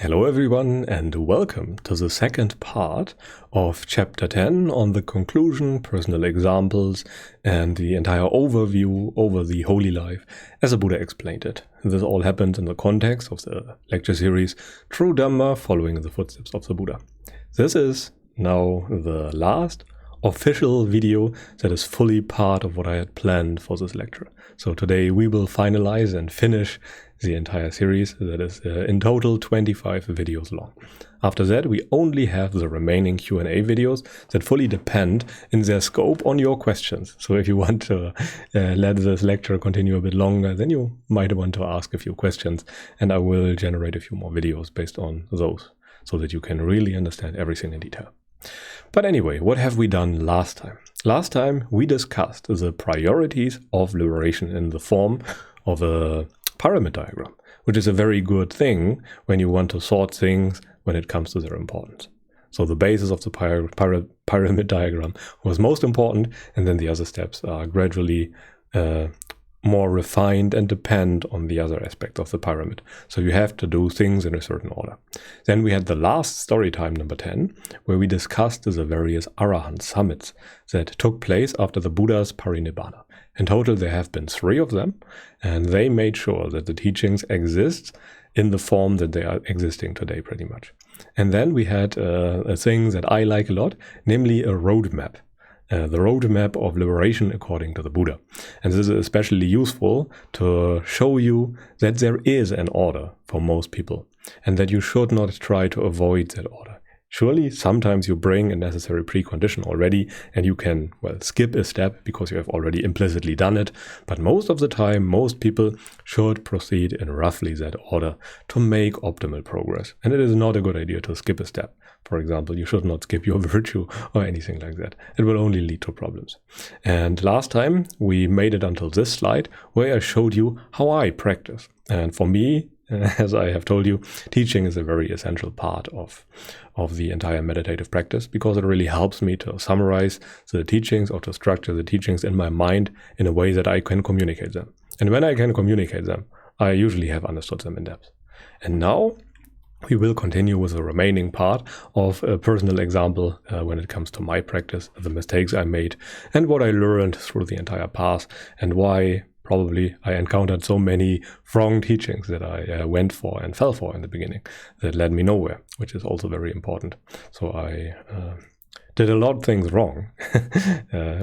Hello everyone and welcome to the second part of Chapter 10 on the conclusion, personal examples and the entire overview over the holy life as the Buddha explained it. This all happened in the context of the lecture series True Dhamma following in the footsteps of the Buddha. This is now the last official video that is fully part of what I had planned for this lecture. So today we will finalize and finish the entire series that is in total 25 videos long. After that we only have the remaining Q&A videos that fully depend in their scope on your questions. So if you want to let this lecture continue a bit longer, then you might want to ask a few questions and I will generate a few more videos based on those so that you can really understand everything in detail. But anyway, what have we done last time? Last time we discussed the priorities of liberation in the form of a pyramid diagram, which is a very good thing when you want to sort things when it comes to their importance. So the basis of the pyramid diagram was most important, and then the other steps are gradually more refined and depend on the other aspects of the pyramid. So you have to do things in a certain order. Then we had the last story time, number 10, where we discussed the various Arahant summits that took place after the Buddha's parinibbana. In total, there have been 3 of them, and they made sure that the teachings exist in the form that they are existing today, pretty much. And then we had a thing that I like a lot, namely a roadmap. The roadmap of liberation according to the Buddha. And this is especially useful to show you that there is an order for most people, and that you should not try to avoid that order. Surely, sometimes you bring a necessary precondition already, and you can, well, skip a step because you have already implicitly done it. But most of the time, most people should proceed in roughly that order to make optimal progress. And it is not a good idea to skip a step. For example, you should not skip your virtue or anything like that. It will only lead to problems. And last time, we made it until this slide, where I showed you how I practice. And for me, as I have told you, teaching is a very essential part of the entire meditative practice, because it really helps me to summarize the teachings or to structure the teachings in my mind in a way that I can communicate them. And when I can communicate them, I usually have understood them in depth. And now we will continue with the remaining part of a personal example when it comes to my practice, the mistakes I made, and what I learned through the entire path, and why probably I encountered so many wrong teachings that I went for and fell for in the beginning that led me nowhere, which is also very important. So I did a lot of things wrong,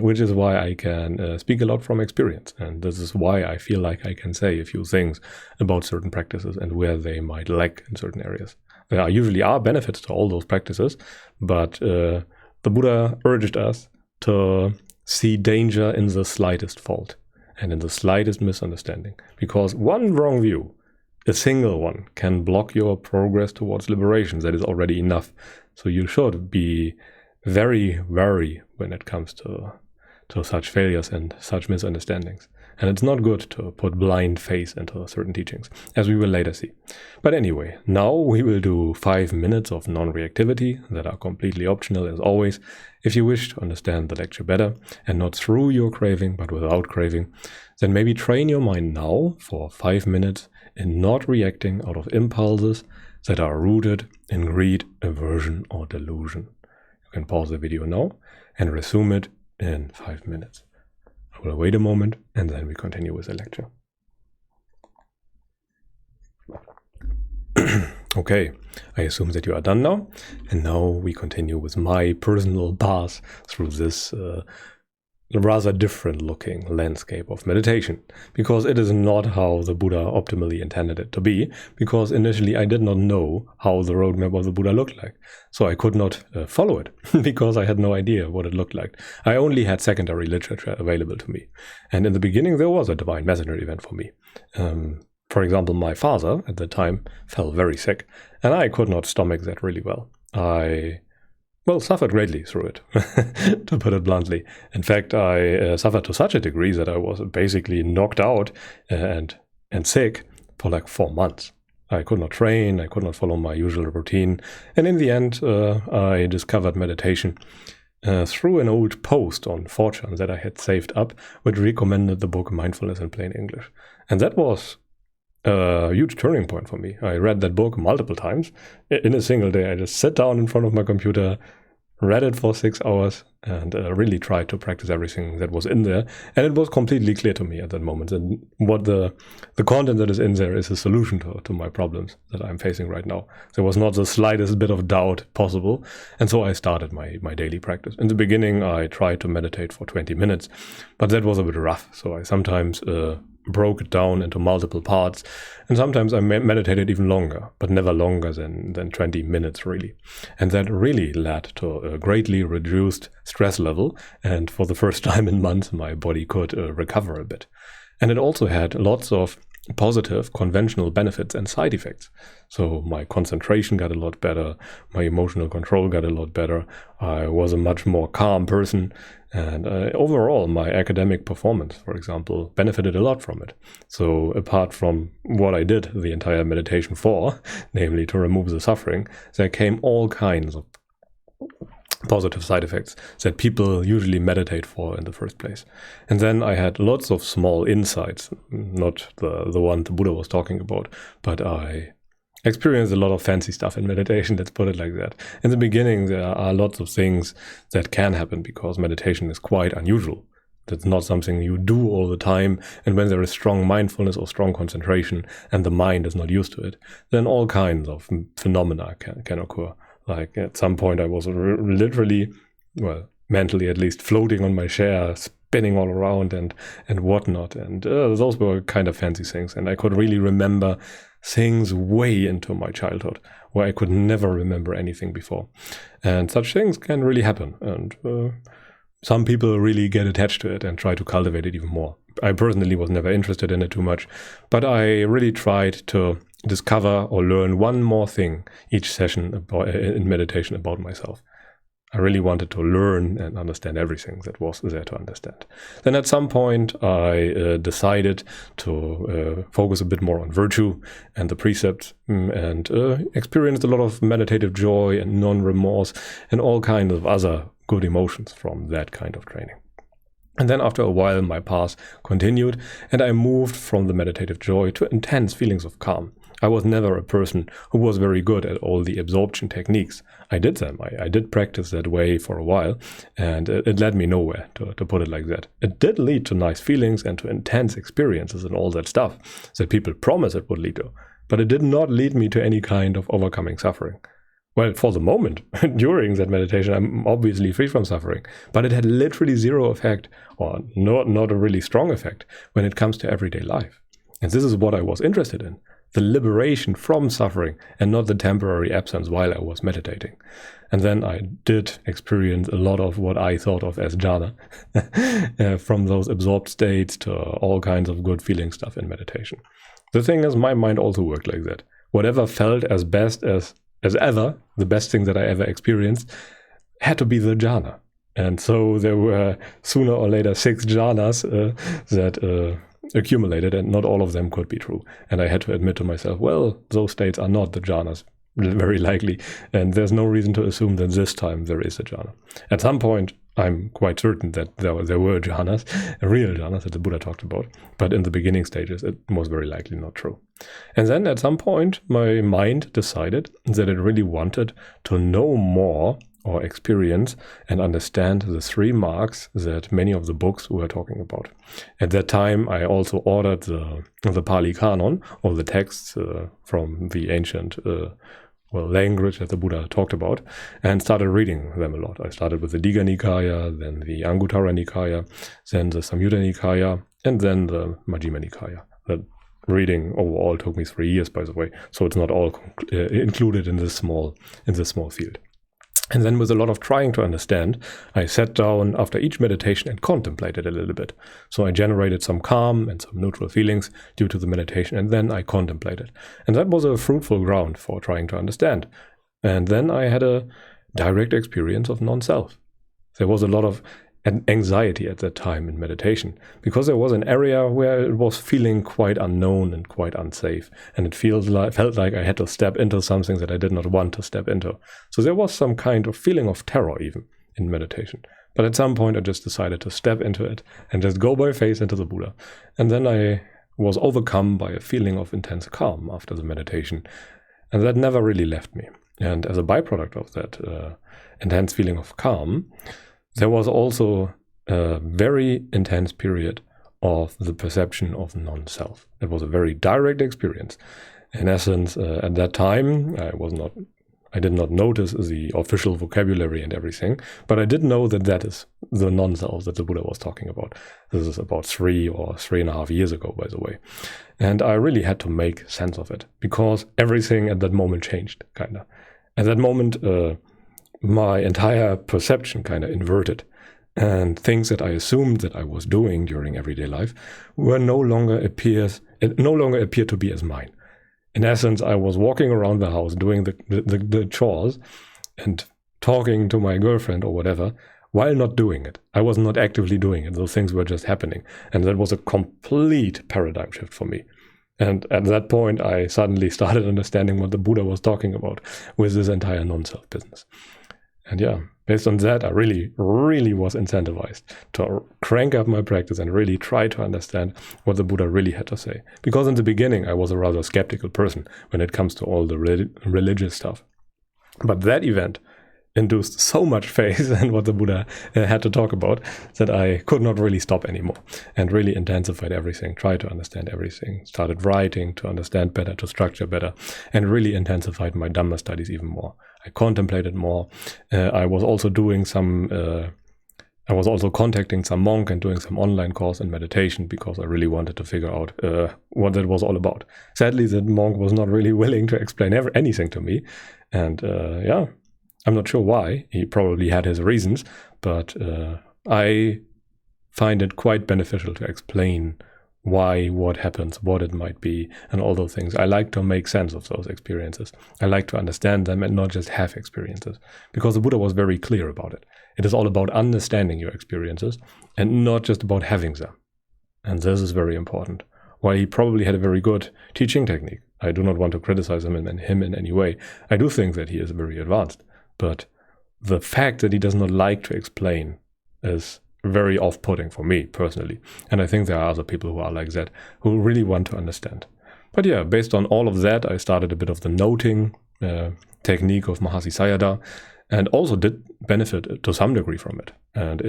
which is why I can speak a lot from experience. And this is why I feel like I can say a few things about certain practices and where they might lack in certain areas. There usually are benefits to all those practices, but the Buddha urged us to see danger in the slightest fault and in the slightest misunderstanding, because one wrong view, a single one, can block your progress towards liberation. That is already enough. So you should be very wary when it comes to such failures and such misunderstandings. And it's not good to put blind faith into certain teachings, as we will later see. But anyway, now we will do 5 minutes of non-reactivity that are completely optional as always. If you wish to understand the lecture better, and not through your craving, but without craving, then maybe train your mind now for 5 minutes in not reacting out of impulses that are rooted in greed, aversion, or delusion. You can pause the video now and resume it in 5 minutes. I will wait a moment and then we continue with the lecture. Okay, I assume that you are done now, and now we continue with my personal path through this rather different looking landscape of meditation, because it is not how the Buddha optimally intended it to be, because initially I did not know how the roadmap of the Buddha looked like. So I could not follow it because I had no idea what it looked like. I only had secondary literature available to me. And in the beginning there was a divine messenger event for me. For example, my father at the time fell very sick, and I could not stomach that really well. I suffered greatly through it, to put it bluntly. In fact, I suffered to such a degree that I was basically knocked out and sick for like 4 months. I could not train, I could not follow my usual routine, and in the end I discovered meditation through an old post on 4chan that I had saved up, which recommended the book Mindfulness in Plain English. And that was a huge turning point for me. I read that book multiple times in a single day. I just sat down in front of my computer, read it for 6 hours, and really tried to practice everything that was in there. And it was completely clear to me at that moment. And what the content that is in there is a solution to my problems that I'm facing right now. There was not the slightest bit of doubt possible. And so I started my daily practice. In the beginning, I tried to meditate for 20 minutes, but that was a bit rough. So I sometimes broke it down into multiple parts, and sometimes I meditated even longer, but never longer than 20 minutes really. And that really led to a greatly reduced stress level, and for the first time in months my body could recover a bit. And it also had lots of positive conventional benefits and side effects. So my concentration got a lot better, my emotional control got a lot better, I was a much more calm person, and overall my academic performance, for example, benefited a lot from it. So apart from what I did the entire meditation for, namely to remove the suffering, there came all kinds of positive side effects that people usually meditate for in the first place. And then I had lots of small insights, not the one the Buddha was talking about, but I experienced a lot of fancy stuff in meditation, let's put it like that. In the beginning, there are lots of things that can happen because meditation is quite unusual. That's not something you do all the time, and when there is strong mindfulness or strong concentration and the mind is not used to it, then all kinds of phenomena can occur. Like at some point I was literally, well, mentally at least, floating on my chair, spinning all around and whatnot. And those were kind of fancy things. And I could really remember things way into my childhood where I could never remember anything before. And such things can really happen. And some people really get attached to it and try to cultivate it even more. I personally was never interested in it too much, but I really tried to discover or learn one more thing each session in meditation about myself. I really wanted to learn and understand everything that was there to understand. Then at some point I decided to focus a bit more on virtue and the precepts, and experienced a lot of meditative joy and non-remorse and all kinds of other good emotions from that kind of training. And then after a while my path continued, and I moved from the meditative joy to intense feelings of calm. I was never a person who was very good at all the absorption techniques. I did them. I did practice that way for a while, and it led me nowhere, to put it like that. It did lead to nice feelings and to intense experiences and all that stuff that people promise it would lead to, but it did not lead me to any kind of overcoming suffering. Well, for the moment, during that meditation, I'm obviously free from suffering, but it had literally zero effect, or not a really strong effect, when it comes to everyday life. And this is what I was interested in. The liberation from suffering and not the temporary absence while I was meditating. And then I did experience a lot of what I thought of as jhana, from those absorbed states to all kinds of good feeling stuff in meditation. The thing is, my mind also worked like that. Whatever felt as best as ever, the best thing that I ever experienced, had to be the jhana. And so there were sooner or later 6 jhanas that accumulated, and not all of them could be true. And I had to admit to myself, well, those states are not the jhanas, very likely, and there's no reason to assume that this time there is a jhana. At some point, I'm quite certain that there were jhanas, real jhanas that the Buddha talked about, but in the beginning stages, it was very likely not true. And then at some point, my mind decided that it really wanted to know more or experience and understand the 3 marks that many of the books were talking about. At that time, I also ordered the Pali Canon, or the texts from the ancient language that the Buddha talked about, and started reading them a lot. I started with the Digha Nikaya, then the Anguttara Nikaya, then the Samyutta Nikaya, and then the Majjhima Nikaya. That reading overall took me 3 years, by the way, so it's not all included in this small field. And then with a lot of trying to understand, I sat down after each meditation and contemplated a little bit. So I generated some calm and some neutral feelings due to the meditation, and then I contemplated. And that was a fruitful ground for trying to understand. And then I had a direct experience of non-self. There was a lot of anxiety at that time in meditation, because there was an area where it was feeling quite unknown and quite unsafe, and it felt like I had to step into something that I did not want to step into. So there was some kind of feeling of terror even in meditation. But at some point I just decided to step into it and just go by faith into the Buddha. And then I was overcome by a feeling of intense calm after the meditation. And that never really left me. And as a byproduct of that intense feeling of calm, there was also a very intense period of the perception of non-self. It was a very direct experience. In essence, at that time, I did not notice the official vocabulary and everything, but I did know that that is the non-self that the Buddha was talking about. This is about 3 or 3.5 years ago, by the way. And I really had to make sense of it, because everything at that moment changed, kind of. At that moment, my entire perception kind of inverted. And things that I assumed that I was doing during everyday life no longer appeared to be as mine. In essence, I was walking around the house doing the chores and talking to my girlfriend or whatever while not doing it. I was not actively doing it. Those things were just happening. And that was a complete paradigm shift for me. And at that point, I suddenly started understanding what the Buddha was talking about with this entire non-self business. And yeah, based on that, I really, really was incentivized to crank up my practice and really try to understand what the Buddha really had to say. Because in the beginning, I was a rather skeptical person when it comes to all the religious stuff. But that event induced so much faith in what the Buddha had to talk about that I could not really stop anymore, and really intensified everything, tried to understand everything, started writing to understand better, to structure better, and really intensified my Dhamma studies even more. I contemplated more. I was also contacting some monk and doing some online course in meditation because I really wanted to figure out what that was all about. Sadly, the monk was not really willing to explain anything to me. And I'm not sure why. He probably had his reasons, but I find it quite beneficial to explain why, what happens, what it might be, and all those things. I like to make sense of those experiences. I like to understand them and not just have experiences, because the Buddha was very clear about it. It is all about understanding your experiences and not just about having them. And this is very important. While he probably had a very good teaching technique, I do not want to criticize him in any way. I do think that he is very advanced, but the fact that he does not like to explain is very off-putting for me personally. And I think there are other people who are like that, who really want to understand. But yeah, based on all of that, I started a bit of the noting technique of Mahasi Sayadaw, and also did benefit to some degree from it. And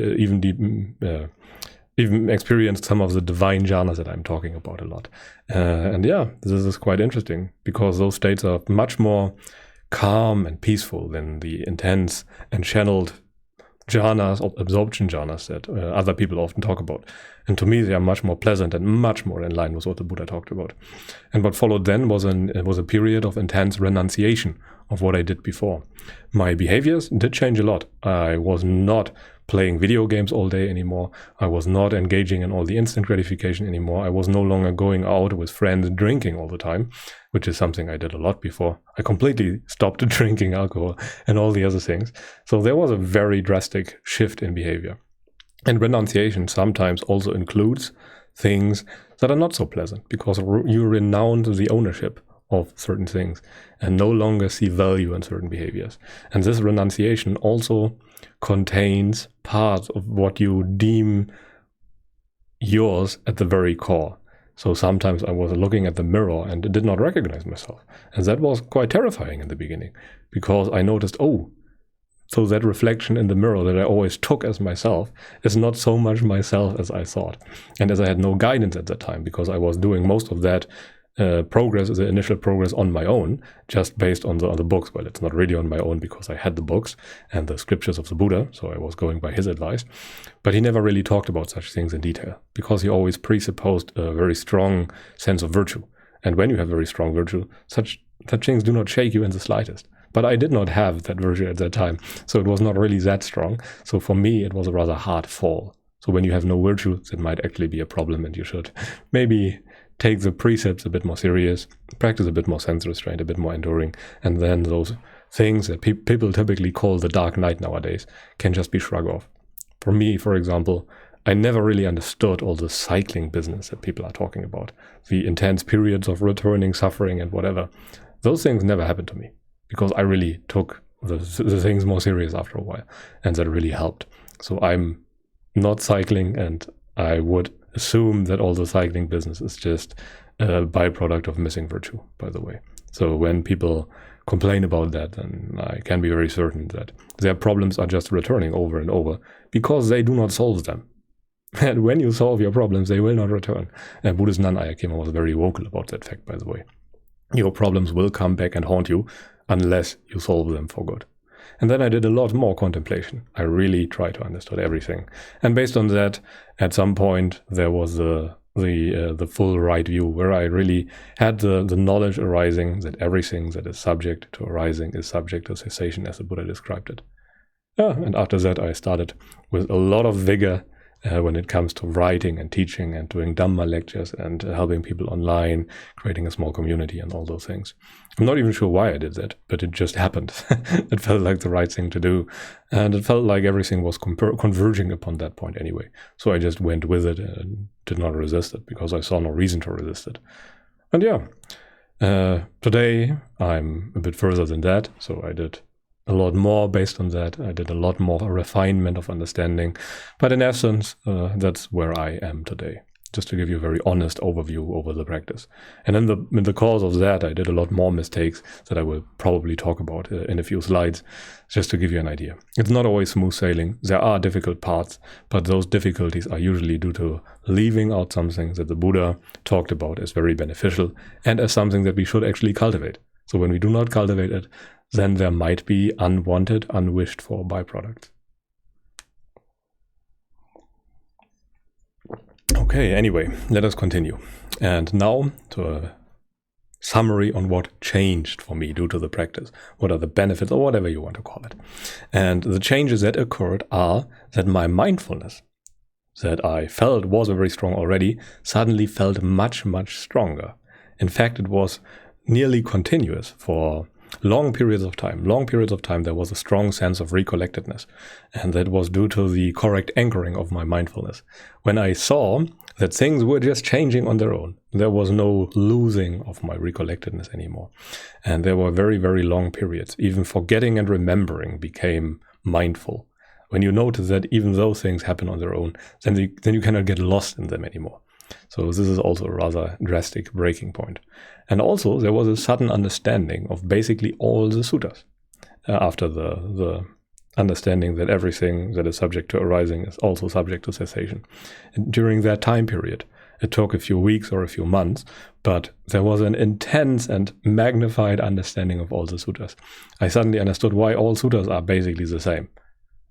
even experienced some of the divine jhanas that I'm talking about a lot. And yeah, this is quite interesting, because those states are much more calm and peaceful than the intense and channeled jhanas or absorption jhanas that other people often talk about. And to me, they are much more pleasant and much more in line with what the Buddha talked about. And what followed then was a period of intense renunciation of what I did before. My behaviors did change a lot. I was not playing video games all day anymore. I was not engaging in all the instant gratification anymore. I was no longer going out with friends drinking all the time, which is something I did a lot before. I completely stopped drinking alcohol and all the other things. So there was a very drastic shift in behavior. And renunciation sometimes also includes things that are not so pleasant, because you renounce the ownership of certain things and no longer see value in certain behaviors. And this renunciation also contains parts of what you deem yours at the very core. So sometimes I was looking at the mirror and did not recognize myself. And that was quite terrifying in the beginning, because I noticed, so that reflection in the mirror that I always took as myself is not so much myself as I thought. And as I had no guidance at that time, because I was doing most of that the initial progress on my own, just based on the books. Well, it's not really on my own, because I had the books and the scriptures of the Buddha, so I was going by his advice. But he never really talked about such things in detail, because he always presupposed a very strong sense of virtue. And when you have very strong virtue, such things do not shake you in the slightest. But I did not have that virtue at that time, so it was not really that strong. So for me, it was a rather hard fall. So when you have no virtue, that might actually be a problem, and you should maybe take the precepts a bit more serious, practice a bit more sense restraint, a bit more enduring, and then those things that people typically call the dark night nowadays can just be shrugged off. For me, for example, I never really understood all the cycling business that people are talking about, the intense periods of returning, suffering, and whatever. Those things never happened to me, because I really took the things more serious after a while, and that really helped. So I'm not cycling, and I would assume that all the cycling business is just a byproduct of missing virtue, by the way. So when people complain about that, then I can be very certain that their problems are just returning over and over because they do not solve them. And when you solve your problems, they will not return. And Buddhist nun Ayakema was very vocal about that fact, by the way. Your problems will come back and haunt you unless you solve them for good. And then I did a lot more contemplation. I really tried to understand everything. And based on that, at some point, there was the full right view, where I really had the knowledge arising that everything that is subject to arising is subject to cessation, as the Buddha described it. And after that, I started with a lot of vigor when it comes to writing and teaching and doing Dhamma lectures and helping people online, creating a small community and all those things. I'm not even sure why I did that, but it just happened. It felt like the right thing to do. And it felt like everything was converging upon that point anyway. So I just went with it and did not resist it because I saw no reason to resist it. And yeah, today I'm a bit further than that. So I did a lot more based on that. I did a lot more refinement of understanding. But in essence, that's where I am today. Just to give you a very honest overview over the practice. And in the course of that, I did a lot more mistakes that I will probably talk about in a few slides, just to give you an idea. It's not always smooth sailing. There are difficult parts, but those difficulties are usually due to leaving out something that the Buddha talked about as very beneficial and as something that we should actually cultivate. So when we do not cultivate it, then there might be unwanted, unwished for byproducts. Okay, anyway, let us continue. And now to a summary on what changed for me due to the practice. What are the benefits, or whatever you want to call it. And the changes that occurred are that my mindfulness, that I felt was very strong already, suddenly felt much, much stronger. In fact, it was nearly continuous for long periods of time. Long periods of time, there was a strong sense of recollectedness. And that was due to the correct anchoring of my mindfulness. When I saw that things were just changing on their own, there was no losing of my recollectedness anymore. And there were very, very long periods. Even forgetting and remembering became mindful. When you notice that even those things happen on their own, then you cannot get lost in them anymore. So this is also a rather drastic breaking point. And also there was a sudden understanding of basically all the suttas after the understanding that everything that is subject to arising is also subject to cessation. And during that time period, it took a few weeks or a few months, but there was an intense and magnified understanding of all the suttas. I suddenly understood why all suttas are basically the same.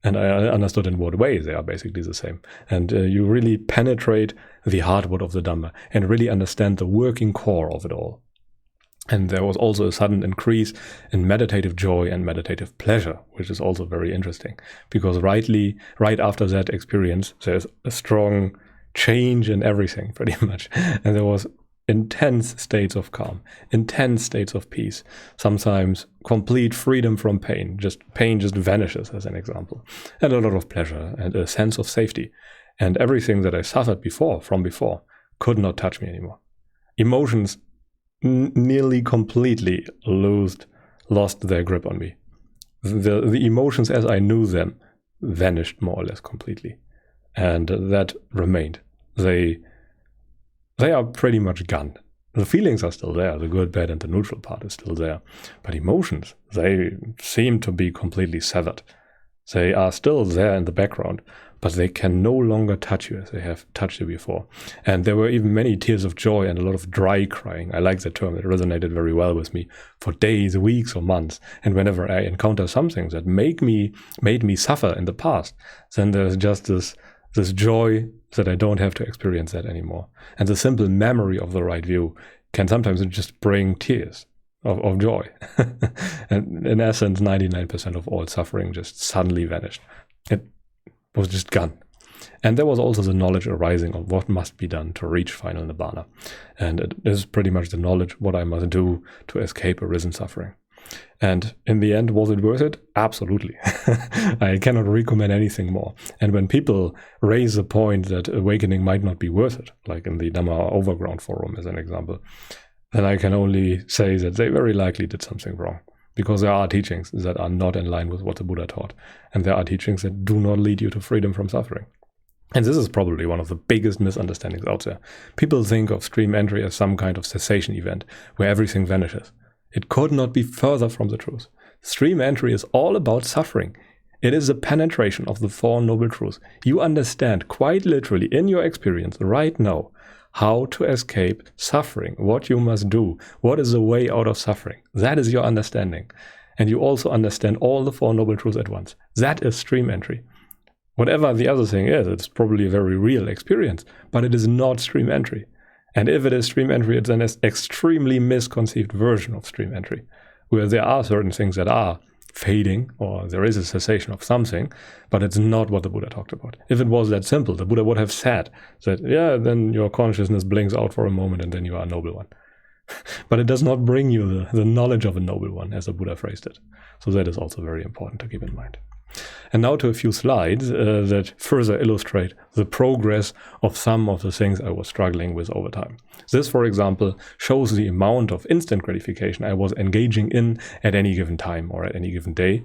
And I understood in what way they are basically the same. And you really penetrate the hardwood of the Dhamma and really understand the working core of it all. And there was also a sudden increase in meditative joy and meditative pleasure, which is also very interesting. Because right after that experience, there's a strong change in everything, pretty much. And there was intense states of calm, intense states of peace, sometimes complete freedom from pain. Pain just vanishes, as an example. And a lot of pleasure and a sense of safety. And everything that I suffered from before could not touch me anymore. Emotions nearly completely lost their grip on me. The emotions as I knew them vanished more or less completely. And that remained. They are pretty much gone. The feelings are still there. The good, bad, and the neutral part is still there. But emotions, they seem to be completely severed. They are still there in the background, but they can no longer touch you as they have touched you before. And there were even many tears of joy and a lot of dry crying. I like that term. It resonated very well with me for days, weeks, or months. And whenever I encounter something that made me suffer in the past, then there's just this joy that I don't have to experience that anymore. And the simple memory of the right view can sometimes just bring tears of joy. And in essence, 99% of all suffering just suddenly vanished. It was just gone. And there was also the knowledge arising of what must be done to reach final nibbana. And it is pretty much the knowledge what I must do to escape arisen suffering. And in the end, was it worth it? Absolutely. I cannot recommend anything more. And when people raise the point that awakening might not be worth it, like in the Dhamma Overground Forum as an example, then I can only say that they very likely did something wrong. Because there are teachings that are not in line with what the Buddha taught. And there are teachings that do not lead you to freedom from suffering. And this is probably one of the biggest misunderstandings out there. People think of stream entry as some kind of cessation event where everything vanishes. It could not be further from the truth. Stream entry is all about suffering. It is the penetration of the Four Noble Truths. You understand quite literally in your experience right now how to escape suffering, what you must do, what is the way out of suffering. That is your understanding. And you also understand all the Four Noble Truths at once. That is stream entry. Whatever the other thing is, it's probably a very real experience, but it is not stream entry. And if it is stream entry, it's an extremely misconceived version of stream entry, where there are certain things that are fading, or there is a cessation of something, but it's not what the Buddha talked about. If it was that simple, the Buddha would have said that, yeah, then your consciousness blinks out for a moment and then you are a noble one. But it does not bring you the knowledge of a noble one, as the Buddha phrased it. So that is also very important to keep in mind. And now to a few slides that further illustrate the progress of some of the things I was struggling with over time. This, for example, shows the amount of instant gratification I was engaging in at any given time or at any given day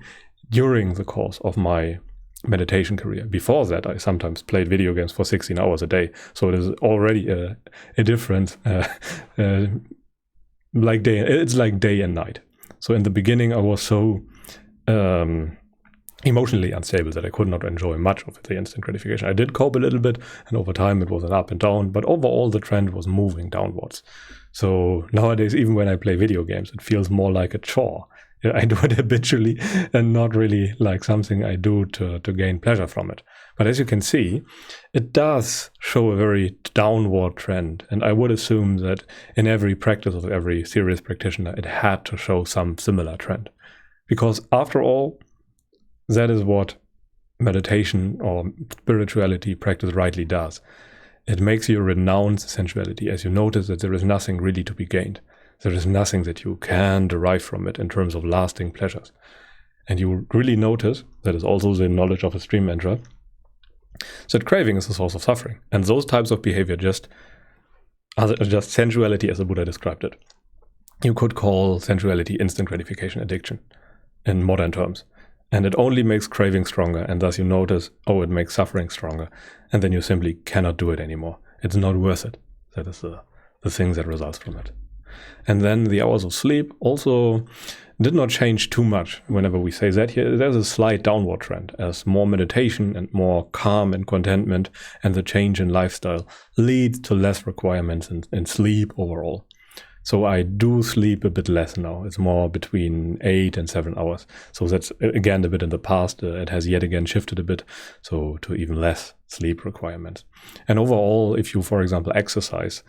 during the course of my meditation career. Before that, I sometimes played video games for 16 hours a day. So it is already a difference, it's like day and night. So in the beginning, I was so emotionally unstable that I could not enjoy much of the instant gratification. I did cope a little bit, and over time it was an up and down, but overall the trend was moving downwards. So nowadays, even when I play video games, it feels more like a chore. I do it habitually and not really like something I do to gain pleasure from it. But as you can see, it does show a very downward trend. And I would assume that in every practice of every serious practitioner, it had to show some similar trend. Because after all, that is what meditation or spirituality practice rightly does. It makes you renounce sensuality as you notice that there is nothing really to be gained. There is nothing that you can derive from it in terms of lasting pleasures. And you really notice, that is also the knowledge of a stream enterer, that craving is the source of suffering. And those types of behavior are just sensuality as the Buddha described it. You could call sensuality instant gratification addiction in modern terms. And it only makes craving stronger, and thus you notice, oh, it makes suffering stronger, and then you simply cannot do it anymore. It's not worth it. That is the thing that results from it. And then the hours of sleep also did not change too much whenever we say that. Here, there's a slight downward trend as more meditation and more calm and contentment and the change in lifestyle leads to less requirements in sleep overall. So I do sleep a bit less now. It's more between 8 and 7 hours. So that's, again, a bit in the past. It has yet again shifted a bit, so to even less sleep requirements. And overall, if you, for example, exercise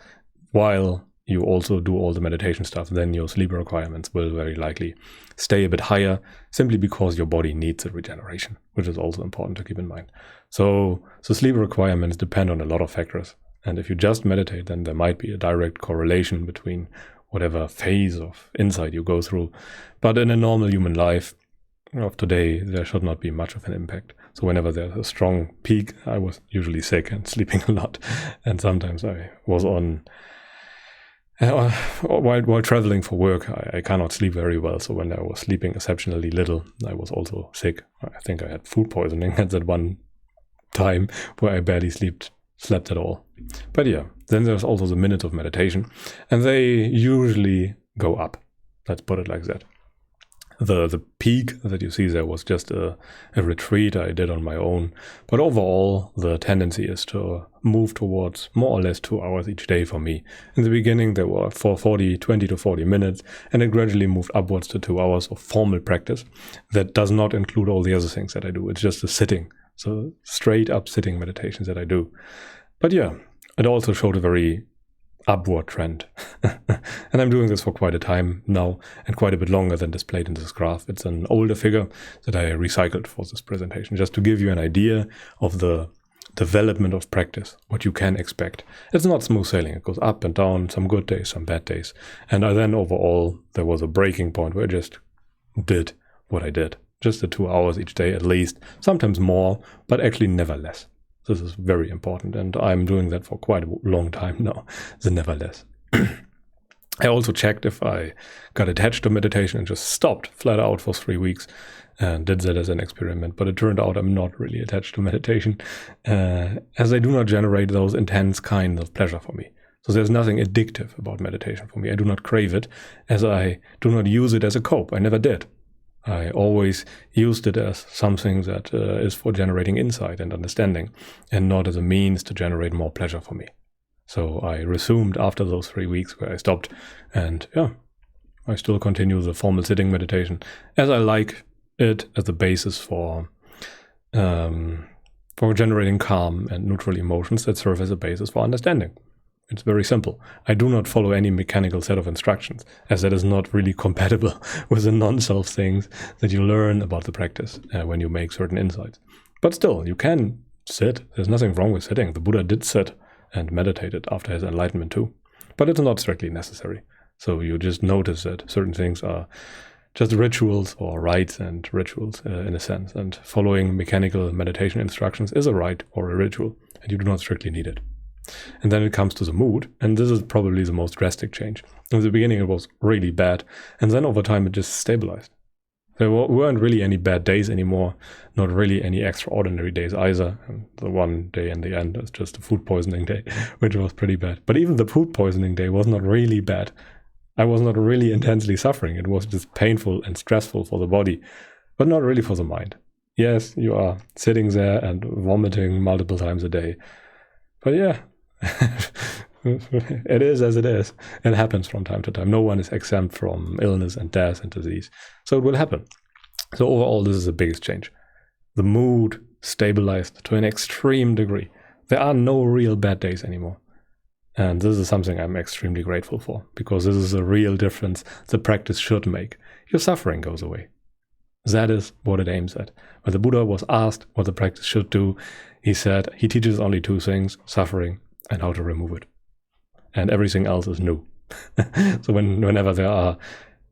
while you also do all the meditation stuff, then your sleep requirements will very likely stay a bit higher, simply because your body needs a regeneration, which is also important to keep in mind. So sleep requirements depend on a lot of factors. And if you just meditate, then there might be a direct correlation between whatever phase of insight you go through. But in a normal human life of today, there should not be much of an impact. So whenever there's a strong peak, I was usually sick and sleeping a lot. And sometimes I was on, while traveling for work, I cannot sleep very well. So when I was sleeping exceptionally little, I was also sick. I think I had food poisoning at that one time where I barely slept at all. But yeah, then there's also the minutes of meditation, and they usually go up. Let's put it like that. The peak that you see there was just a retreat I did on my own. But overall, the tendency is to move towards more or less 2 hours each day for me. In the beginning, there were 20 to 40 minutes, and it gradually moved upwards to 2 hours of formal practice. That does not include all the other things that I do. It's just the sitting. So straight up sitting meditations that I do. But yeah, it also showed a very upward trend. And I'm doing this for quite a time now, and quite a bit longer than displayed in this graph. It's an older figure that I recycled for this presentation, just to give you an idea of the development of practice, what you can expect. It's not smooth sailing. It goes up and down, some good days, some bad days. And then overall, there was a breaking point where I just did what I did. Just the 2 hours each day at least, sometimes more, but actually never less. This is very important, and I'm doing that for quite a long time now, the never less. I also checked if I got attached to meditation and just stopped flat out for 3 weeks and did that as an experiment. But it turned out I'm not really attached to meditation, as they do not generate those intense kinds of pleasure for me. So there's nothing addictive about meditation for me. I do not crave it, as I do not use it as a cope. I never did. I always used it as something that is for generating insight and understanding, and not as a means to generate more pleasure for me. So I resumed after those 3 weeks where I stopped, and I still continue the formal sitting meditation, as I like it as a basis for generating calm and neutral emotions that serve as a basis for understanding. It's very simple. I do not follow any mechanical set of instructions, as that is not really compatible with the non-self things that you learn about the practice when you make certain insights. But still, you can sit. There's nothing wrong with sitting. The Buddha did sit and meditated after his enlightenment too. But it's not strictly necessary. So you just notice that certain things are just rituals or rites and rituals in a sense. And following mechanical meditation instructions is a rite or a ritual, and you do not strictly need it. And then it comes to the mood, and this is probably the most drastic change. In the beginning it was really bad, and then over time it just stabilized. There weren't really any bad days anymore, not really any extraordinary days either. And the one day in the end is just a food poisoning day, which was pretty bad. But even the food poisoning day was not really bad. I was not really intensely suffering. It was just painful and stressful for the body, but not really for the mind. Yes, you are sitting there and vomiting multiple times a day. But yeah, it is as it is. It happens from time to time. No one is exempt from illness and death and disease. So it will happen. So overall, this is the biggest change. The mood stabilized to an extreme degree. There are no real bad days anymore. And this is something I'm extremely grateful for, because this is a real difference the practice should make. Your suffering goes away. That is what it aims at. When the Buddha was asked what the practice should do, he said he teaches only 2 things, suffering and how to remove it. And everything else is new. So whenever there are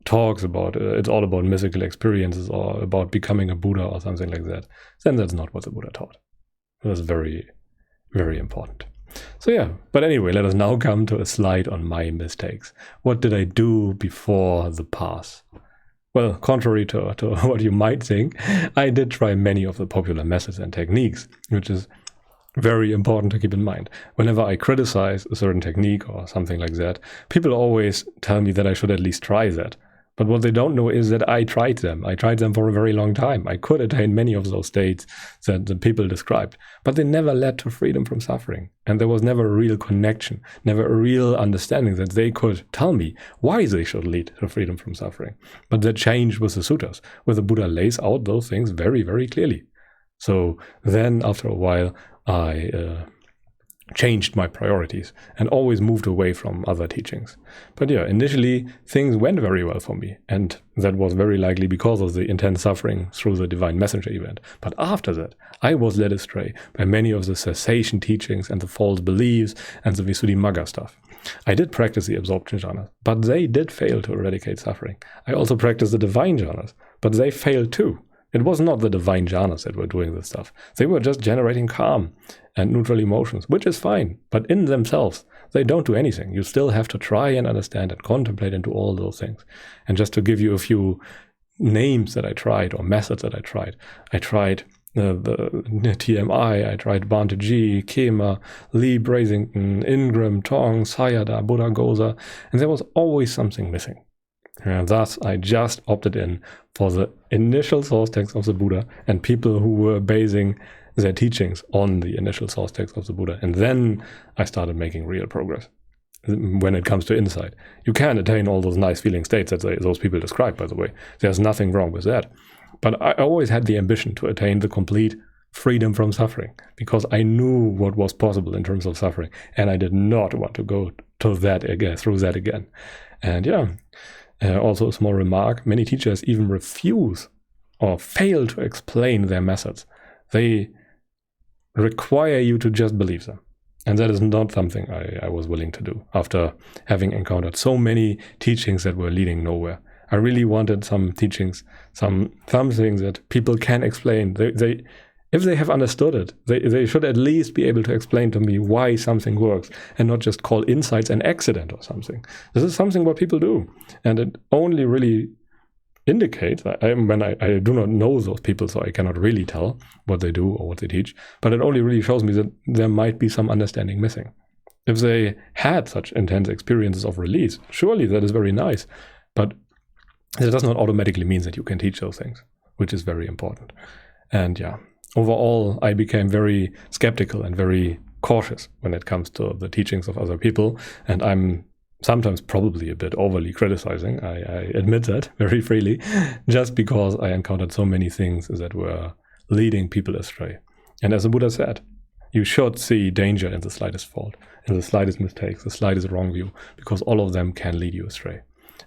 talks about it's all about mystical experiences or about becoming a Buddha or something like that, then that's not what the Buddha taught. That's very, very important. So yeah, but anyway, let us now come to a slide on my mistakes. What did I do before the path? Well, contrary to what you might think, I did try many of the popular methods and techniques, which is very important to keep in mind. Whenever I criticize a certain technique or something like that, people always tell me that I should at least try that. But what they don't know is that I tried them. I tried them for a very long time. I could attain many of those states that the people described, but they never led to freedom from suffering. And there was never a real connection, never a real understanding that they could tell me why they should lead to freedom from suffering. But that changed with the suttas, where the Buddha lays out those things very, very clearly. So then after a while, I changed my priorities and always moved away from other teachings. But yeah, initially things went very well for me, and that was very likely because of the intense suffering through the Divine Messenger event. But after that, I was led astray by many of the cessation teachings and the false beliefs and the Visuddhimagga stuff. I did practice the absorption jhanas, but they did fail to eradicate suffering. I also practiced the divine jhanas, but they failed too. It was not the divine jhanas that were doing this stuff. They were just generating calm and neutral emotions, which is fine. But in themselves, they don't do anything. You still have to try and understand and contemplate into all those things. And just to give you a few names that I tried or methods that I tried the TMI, I tried Bhante G, Kema, Lee Brasington, Ingram, Tong, Sayadaw, Buddha Gosa, and there was always something missing. And thus, I just opted in for the initial source text of the Buddha and people who were basing their teachings on the initial source text of the Buddha. And then I started making real progress when it comes to insight. You can attain all those nice feeling states that those people describe, by the way. There's nothing wrong with that. But I always had the ambition to attain the complete freedom from suffering, because I knew what was possible in terms of suffering, and I did not want to go to that again, through that again. And yeah, also a small remark, many teachers even refuse or fail to explain their methods. They require you to just believe them. And that is not something I was willing to do after having encountered so many teachings that were leading nowhere. I really wanted some teachings, some things that people can explain. If they have understood it, they should at least be able to explain to me why something works and not just call insights an accident or something. This is something what people do. And it only really indicates, when I do not know those people, so I cannot really tell what they do or what they teach, but it only really shows me that there might be some understanding missing. If they had such intense experiences of release, surely that is very nice, but it does not automatically mean that you can teach those things, which is very important. And yeah, overall, I became very skeptical and very cautious when it comes to the teachings of other people, and I'm sometimes probably a bit overly criticizing, I admit that very freely, just because I encountered so many things that were leading people astray. And as the Buddha said, you should see danger in the slightest fault, in the slightest mistakes, the slightest wrong view, because all of them can lead you astray.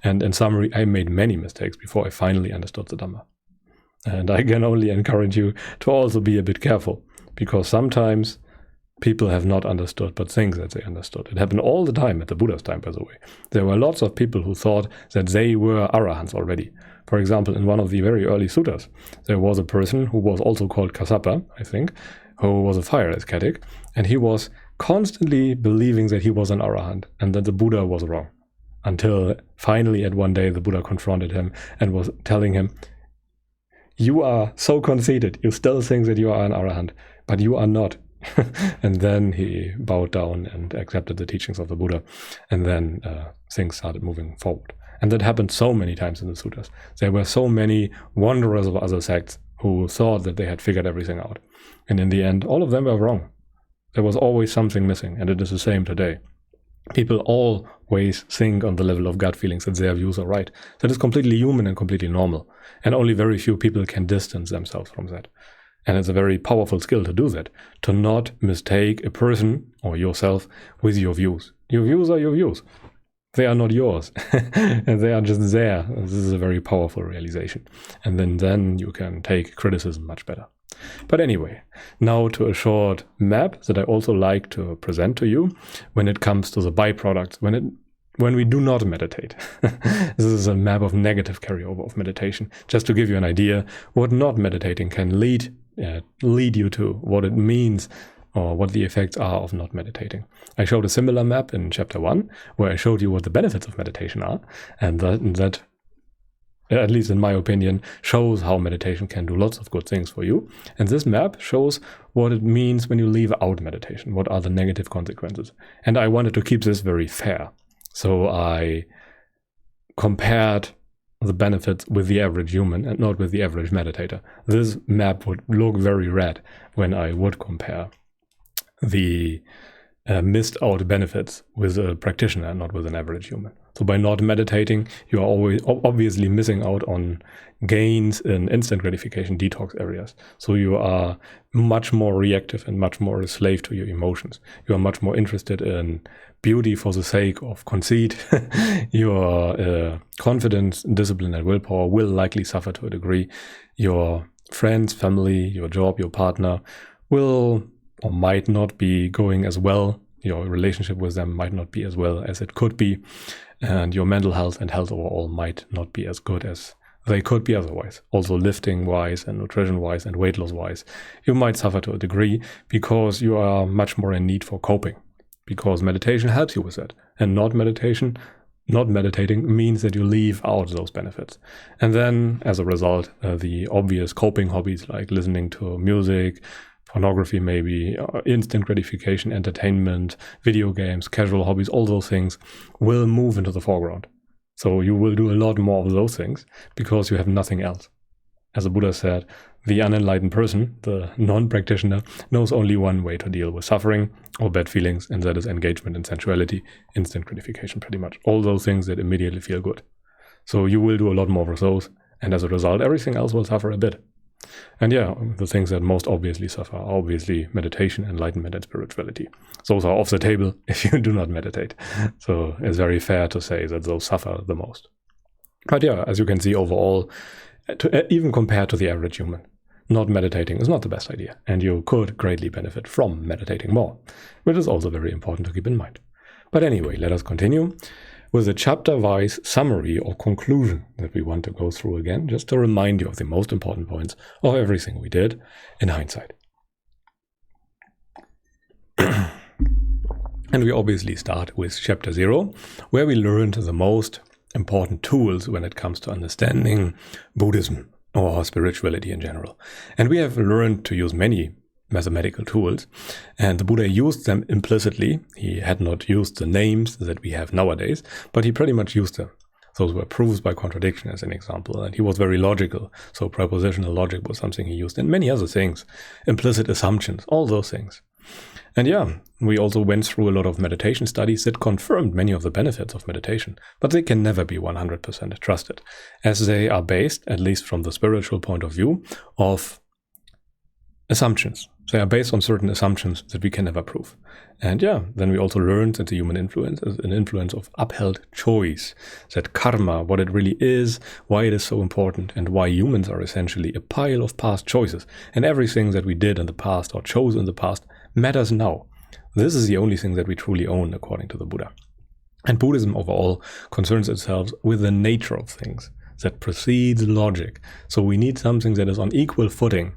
And in summary, I made many mistakes before I finally understood the Dhamma. And I can only encourage you to also be a bit careful, because sometimes people have not understood, but think that they understood. It happened all the time at the Buddha's time, by the way. There were lots of people who thought that they were arahants already. For example, in one of the very early suttas, there was a person who was also called Kassapa, I think, who was a fire ascetic, and he was constantly believing that he was an arahant and that the Buddha was wrong. Until finally at one day the Buddha confronted him and was telling him, "You are so conceited, you still think that you are an arahant, but you are not." And then he bowed down and accepted the teachings of the Buddha, and then things started moving forward. And that happened so many times in the suttas. There were so many wanderers of other sects who thought that they had figured everything out. And in the end, all of them were wrong. There was always something missing, and it is the same today. People always think on the level of gut feelings that their views are right. That is completely human and completely normal. And only very few people can distance themselves from that. And it's a very powerful skill to do that, to not mistake a person or yourself with your views. Your views are your views. They are not yours. And they are just there. This is a very powerful realization. And then you can take criticism much better. But anyway, now to a short map that I also like to present to you when it comes to the byproducts, when we do not meditate. This is a map of negative carryover of meditation, just to give you an idea what not meditating can lead you to, what it means or what the effects are of not meditating. I showed a similar map in chapter 1 where I showed you what the benefits of meditation are, and that at least in my opinion, shows how meditation can do lots of good things for you. And this map shows what it means when you leave out meditation, what are the negative consequences. And I wanted to keep this very fair. So I compared the benefits with the average human and not with the average meditator. This map would look very red when I would compare the missed out benefits with a practitioner, not with an average human. So by not meditating, you are always obviously missing out on gains in instant gratification detox areas. So you are much more reactive and much more a slave to your emotions. You are much more interested in beauty for the sake of conceit. Your confidence, discipline, and willpower will likely suffer to a degree. Your friends, family, your job, your partner will or might not be going as well. Your relationship with them might not be as well as it could be. And your mental health and health overall might not be as good as they could be otherwise. Also lifting-wise and nutrition-wise and weight loss-wise, you might suffer to a degree because you are much more in need for coping. Because meditation helps you with that. And not meditating means that you leave out those benefits. And then, as a result, the obvious coping hobbies like listening to music, pornography maybe, instant gratification, entertainment, video games, casual hobbies, all those things will move into the foreground. So you will do a lot more of those things because you have nothing else. As the Buddha said, the unenlightened person, the non-practitioner, knows only one way to deal with suffering or bad feelings, and that is engagement in sensuality, instant gratification pretty much. All those things that immediately feel good. So you will do a lot more of those, and as a result, everything else will suffer a bit. And yeah, the things that most obviously suffer are obviously meditation, enlightenment, and spirituality. Those are off the table if you do not meditate. So it's very fair to say that those suffer the most. But yeah, as you can see overall, even compared to the average human, not meditating is not the best idea. And you could greatly benefit from meditating more, which is also very important to keep in mind. But anyway, let us continue with a chapter-wise summary or conclusion that we want to go through again, just to remind you of the most important points of everything we did in hindsight. And we obviously start with chapter 0, where we learned the most important tools when it comes to understanding Buddhism or spirituality in general. And we have learned to use many mathematical tools, and the Buddha used them implicitly. He had not used the names that we have nowadays, but he pretty much used them. Those were proofs by contradiction as an example, and he was very logical. So propositional logic was something he used, and many other things, implicit assumptions, all those things. And we also went through a lot of meditation studies that confirmed many of the benefits of meditation, but they can never be 100% trusted, as they are based, at least from the spiritual point of view, of assumptions. They are based on certain assumptions that we can never prove. And then we also learned that the human influence is an influence of upheld choice, that karma, what it really is, why it is so important, and why humans are essentially a pile of past choices, and everything that we did in the past or chose in the past matters now. This is the only thing that we truly own, according to the Buddha. And Buddhism overall concerns itself with the nature of things that precedes logic. So we need something that is on equal footing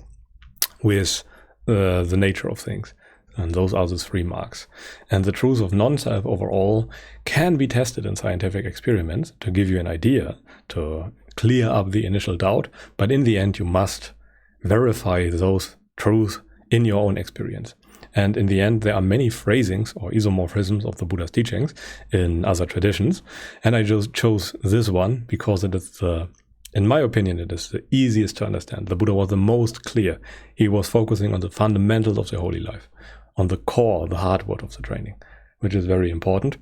with the nature of things. And those are the 3 marks. And the truth of non-self overall can be tested in scientific experiments to give you an idea, to clear up the initial doubt. But in the end, you must verify those truths in your own experience. And in the end, there are many phrasings or isomorphisms of the Buddha's teachings in other traditions. And I just chose this one because it is in my opinion, it is the easiest to understand. The Buddha was the most clear. He was focusing on the fundamentals of the holy life, on the core, the hardwood of the training, which is very important.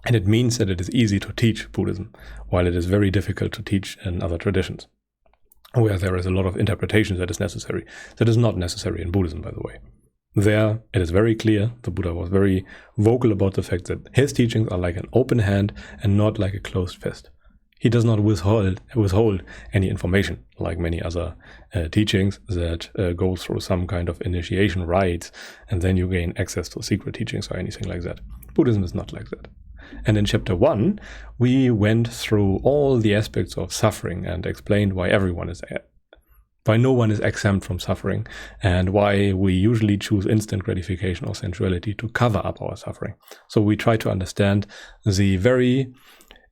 And it means that it is easy to teach Buddhism, while it is very difficult to teach in other traditions, where there is a lot of interpretation that is necessary. That is not necessary in Buddhism, by the way. There, it is very clear. The Buddha was very vocal about the fact that his teachings are like an open hand and not like a closed fist. He does not withhold any information, like many other teachings that go through some kind of initiation rites, and then you gain access to secret teachings or anything like that. Buddhism is not like that. And in chapter 1, we went through all the aspects of suffering and explained why no one is exempt from suffering, and why we usually choose instant gratification or sensuality to cover up our suffering. So we try to understand the very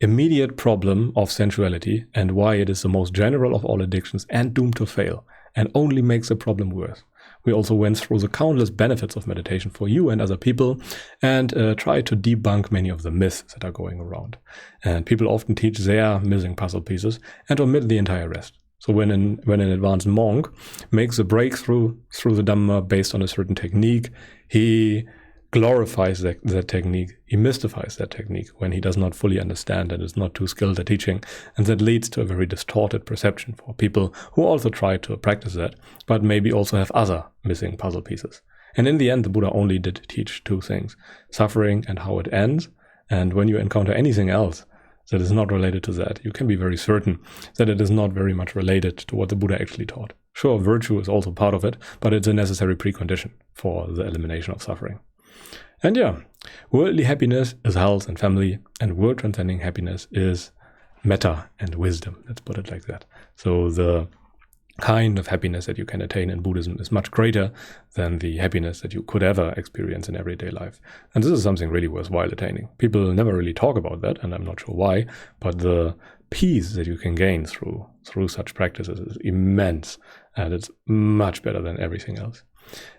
immediate problem of sensuality and why it is the most general of all addictions and doomed to fail, and only makes the problem worse. We also went through the countless benefits of meditation for you and other people, and tried to debunk many of the myths that are going around. And people often teach their missing puzzle pieces and omit the entire rest. So when an advanced monk makes a breakthrough through the Dhamma based on a certain technique, he glorifies that technique, he mystifies that technique when he does not fully understand and is not too skilled at teaching, and that leads to a very distorted perception for people who also try to practice that, but maybe also have other missing puzzle pieces. And in the end, the Buddha only did teach 2 things, suffering and how it ends. And when you encounter anything else that is not related to that, you can be very certain that it is not very much related to what the Buddha actually taught. Sure, virtue is also part of it, but it's a necessary precondition for the elimination of suffering. And worldly happiness is health and family, and world-transcending happiness is metta and wisdom. Let's put it like that. So the kind of happiness that you can attain in Buddhism is much greater than the happiness that you could ever experience in everyday life. And this is something really worthwhile attaining. People never really talk about that, and I'm not sure why, but the peace that you can gain through such practices is immense, and it's much better than everything else.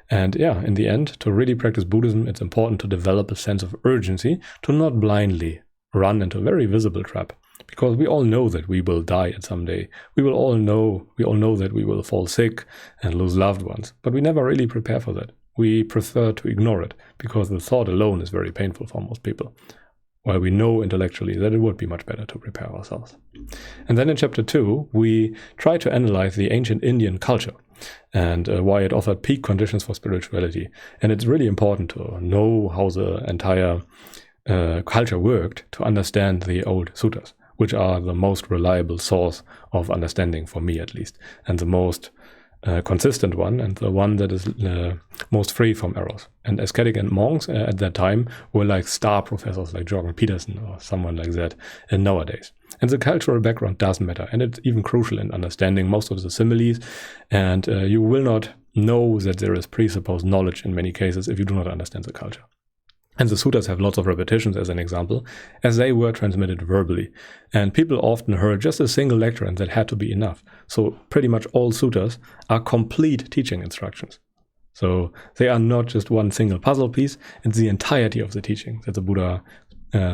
And in the end, to really practice Buddhism, it's important to develop a sense of urgency, to not blindly run into a very visible trap. Because we all know that we will die at some day. We all know that we will fall sick and lose loved ones. But we never really prepare for that. We prefer to ignore it, because the thought alone is very painful for most people. While we know intellectually that it would be much better to prepare ourselves. And then in chapter 2, we try to analyze the ancient Indian culture and why it offered peak conditions for spirituality. And it's really important to know how the entire culture worked to understand the old suttas, which are the most reliable source of understanding for me, at least, and the most consistent one, and the one that is most free from errors. And ascetic and monks at that time were like star professors like Jorgen Peterson or someone like that nowadays. And the cultural background does matter, and it's even crucial in understanding most of the similes, and you will not know that there is presupposed knowledge in many cases if you do not understand the culture. And the suttas have lots of repetitions as an example, as they were transmitted verbally. And people often heard just a single lecture and that had to be enough. So pretty much all suttas are complete teaching instructions. So they are not just one single puzzle piece, it's the entirety of the teaching that the Buddha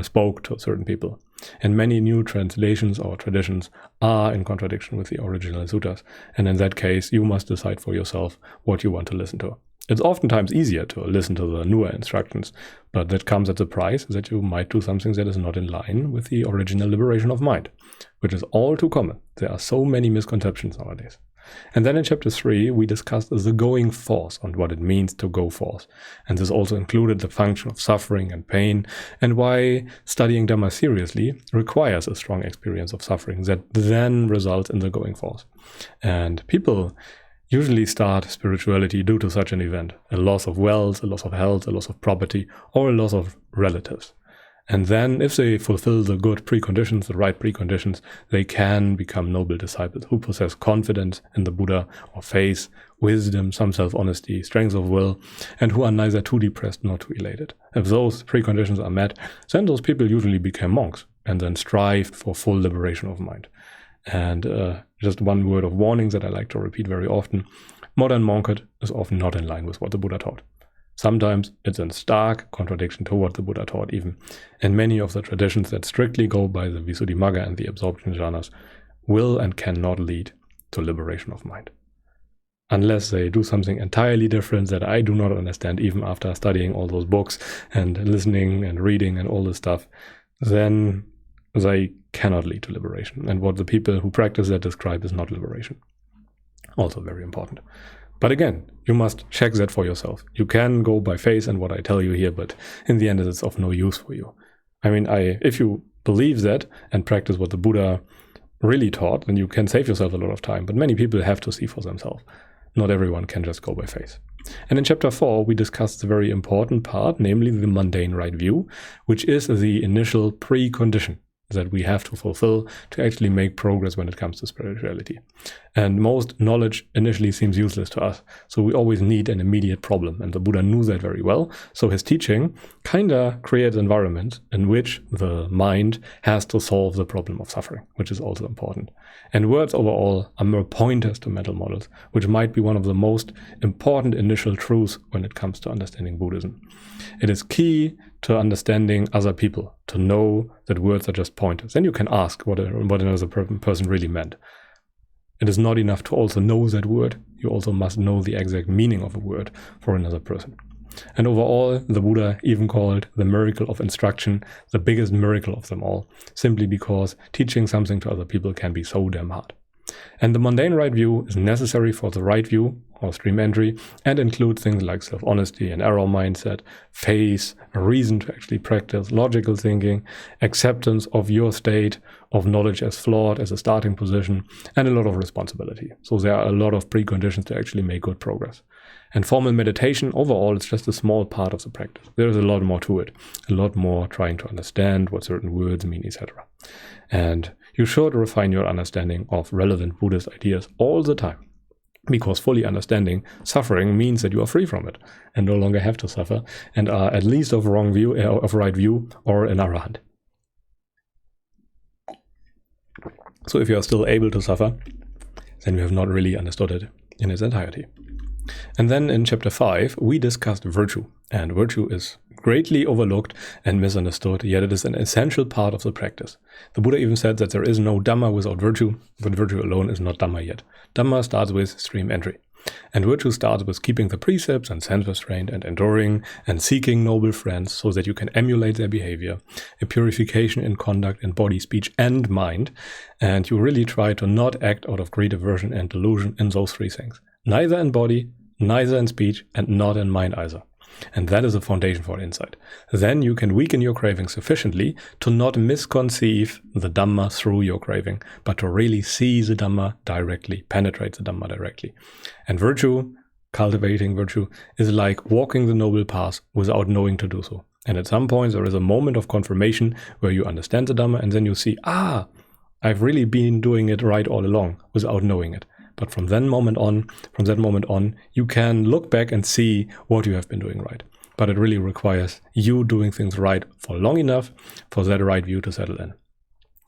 spoke to certain people. And many new translations or traditions are in contradiction with the original suttas. And in that case, you must decide for yourself what you want to listen to. It's oftentimes easier to listen to the newer instructions, but that comes at the price that you might do something that is not in line with the original liberation of mind, which is all too common. There are so many misconceptions nowadays. And then in chapter 3, we discussed the going forth and what it means to go forth. And this also included the function of suffering and pain, and why studying Dhamma seriously requires a strong experience of suffering that then results in the going forth. And people usually start spirituality due to such an event: a loss of wealth, a loss of health, a loss of property, or a loss of relatives. And then if they fulfill the good preconditions, the right preconditions, they can become noble disciples who possess confidence in the Buddha, or faith, wisdom, some self-honesty, strength of will, and who are neither too depressed nor too elated. If those preconditions are met, then those people usually become monks and then strive for full liberation of mind. And just one word of warning that I like to repeat very often: modern monkhood is often not in line with what the Buddha taught. Sometimes it's in stark contradiction to what the Buddha taught even. And many of the traditions that strictly go by the Visuddhimagga and the absorption jhanas will and cannot lead to liberation of mind. Unless they do something entirely different that I do not understand even after studying all those books and listening and reading and all this stuff, then they cannot lead to liberation. And what the people who practice that describe is not liberation. Also very important. But again, you must check that for yourself. You can go by faith and what I tell you here, but in the end it's of no use for you. I mean, if you believe that and practice what the Buddha really taught, then you can save yourself a lot of time. But many people have to see for themselves. Not everyone can just go by faith. And in chapter 4, we discussed the very important part, namely the mundane right view, which is the initial precondition that we have to fulfill to actually make progress when it comes to spirituality. And most knowledge initially seems useless to us, so we always need an immediate problem, and the Buddha knew that very well. So his teaching kinda creates an environment in which the mind has to solve the problem of suffering, which is also important. And words overall are mere pointers to mental models, which might be one of the most important initial truths when it comes to understanding Buddhism. It is key to understanding other people, to know that words are just pointers. Then you can ask what another person really meant. It is not enough to also know that word. You also must know the exact meaning of a word for another person. And overall, the Buddha even called the miracle of instruction the biggest miracle of them all, simply because teaching something to other people can be so damn hard. And the mundane right view is necessary for the right view, or stream entry, and includes things like self-honesty and error mindset, faith, a reason to actually practice, logical thinking, acceptance of your state of knowledge as flawed as a starting position, and a lot of responsibility. So there are a lot of preconditions to actually make good progress. And formal meditation, overall, it's just a small part of the practice. There is a lot more to it, a lot more trying to understand what certain words mean, etc. And you should refine your understanding of relevant Buddhist ideas all the time, because fully understanding suffering means that you are free from it and no longer have to suffer and are at least of right view or an arahant. So if you are still able to suffer, then you have not really understood it in its entirety. And then in chapter 5, we discussed virtue. And virtue is greatly overlooked and misunderstood, yet it is an essential part of the practice. The Buddha even said that there is no Dhamma without virtue, but virtue alone is not Dhamma yet. Dhamma starts with stream entry. And virtue starts with keeping the precepts and sense restraint and enduring and seeking noble friends so that you can emulate their behavior, a purification in conduct and body, speech and mind. And you really try to not act out of greed, aversion and delusion in those three things. Neither in body, neither in speech, and not in mind either. And that is a foundation for insight. Then you can weaken your craving sufficiently to not misconceive the Dhamma through your craving, but to really see the Dhamma directly, penetrate the Dhamma directly. And virtue, cultivating virtue, is like walking the noble path without knowing to do so. And at some point there is a moment of confirmation where you understand the Dhamma and then you see, I've really been doing it right all along without knowing it. But from that moment on, you can look back and see what you have been doing right. But it really requires you doing things right for long enough for that right view to settle in.